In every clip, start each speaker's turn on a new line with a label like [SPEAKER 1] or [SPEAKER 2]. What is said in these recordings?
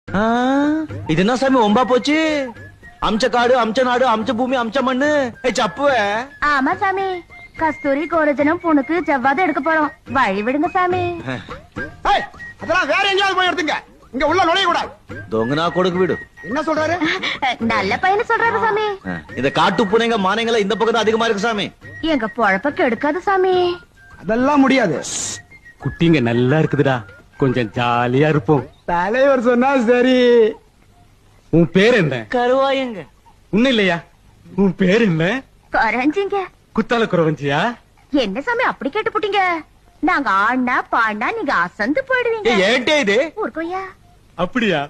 [SPEAKER 1] இது என்ன சாமி ஒம்பா போச்சு? அம்ச காடு அம்ச நாடு அம்ச பூமி அம்ச மண்ணு சப்புவ.
[SPEAKER 2] ஆமா சாமி, கஸ்தூரி கோரஜனம் புணுக்கு ஜவ்வாது எடுக்க போறோம், வழி விடுங்க சாமி.
[SPEAKER 3] அதெல்லாம் வேற எங்கேயாவது போய் எடுத்துங்க, இங்க உள்ள நுழைய கூடாது.
[SPEAKER 1] தொங்குனா கொடுக்கு விடு.
[SPEAKER 3] என்ன சொல்றாரு?
[SPEAKER 2] நல்ல பையனு சொல்றாரு சாமி.
[SPEAKER 1] இந்த காட்டு பூனைங்க மானைங்கள இந்த பக்கம் அதிகமா இருக்கு சாமி.
[SPEAKER 2] எங்க பொழப்ப கெடுக்காது சாமி.
[SPEAKER 3] அதெல்லாம் முடியாது.
[SPEAKER 4] குட்டிங்க நல்லா இருக்குதுடா, கொஞ்சம் ஜாலியா இருப்போம்.
[SPEAKER 3] தலைவர் சொன்னா சரி.
[SPEAKER 4] உன் பேர் என்ன?
[SPEAKER 1] கருவாயங்க.
[SPEAKER 4] உன்ன இல்லையா? உன் பேர் என்ன?
[SPEAKER 2] குறைஞ்சிங்க.
[SPEAKER 4] குத்தால குறவஞ்சியா?
[SPEAKER 2] என்ன சாமி அப்படி கேட்டு போட்டீங்க? நாங்க ஆடினா பாடினா நீங்க அசந்து போயிடுவீங்க.
[SPEAKER 1] ஏன்டே இது?
[SPEAKER 2] ஊர்கோயா.
[SPEAKER 4] அப்படியா?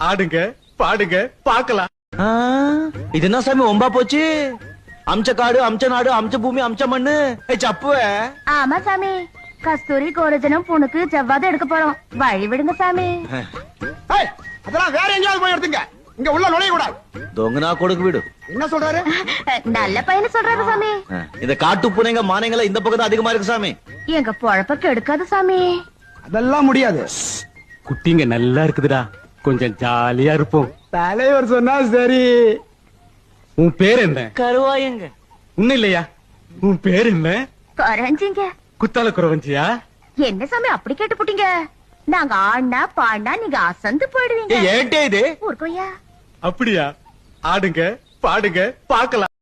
[SPEAKER 4] ஆடுங்க பாடுங்க பாக்கலாம்.
[SPEAKER 1] இது என்ன சாமி ஒம்பா போச்சு? அம்ச காடு அம்ச நாடு அம்ச பூமி அம்ச மண்ணு சப்புவ.
[SPEAKER 2] ஆமா சாமி, கஸ்தூரி கோரஜனம் புணுக்கு ஜவ்வாது எடுக்க போறோம், வழி விடுங்க சாமி.
[SPEAKER 3] அதெல்லாம் வேற எங்கேயாவது போய் எடுத்துங்க, இங்க உள்ள நுழைய கூடாது.
[SPEAKER 1] தொங்குனா கொடுக்கு விடு.
[SPEAKER 3] என்ன சொல்றாரு?
[SPEAKER 2] நல்ல பையனு சொல்றாரு சாமி.
[SPEAKER 1] இந்த காட்டு பூனைங்க மானைங்கள இந்த பக்கம் அதிகமா இருக்கு சாமி.
[SPEAKER 2] எங்க பொழப்ப கெடுக்காது சாமி.
[SPEAKER 3] அதெல்லாம் முடியாது.
[SPEAKER 4] குட்டிங்க நல்லா இருக்குதுடா, கொஞ்சம் ஜாலியா இருப்போம்.
[SPEAKER 3] தலைவர் சொன்னா சரி.
[SPEAKER 4] உன் பேர் என்ன?
[SPEAKER 1] கருவாயங்க.
[SPEAKER 4] உன்ன இல்லையா? உன் பேர் என்ன?
[SPEAKER 2] குறைஞ்சிங்க.
[SPEAKER 4] குத்தால குறவஞ்சியா?
[SPEAKER 2] என்ன சாமி அப்படி கேட்டு போட்டீங்க? நாங்க ஆடினா பாடினா நீங்க அசந்து போயிடுவீங்க.
[SPEAKER 1] ஏன்டே இது?
[SPEAKER 2] ஊர்கோயா.
[SPEAKER 4] அப்படியா? ஆடுங்க பாடுங்க பாக்கலாம்.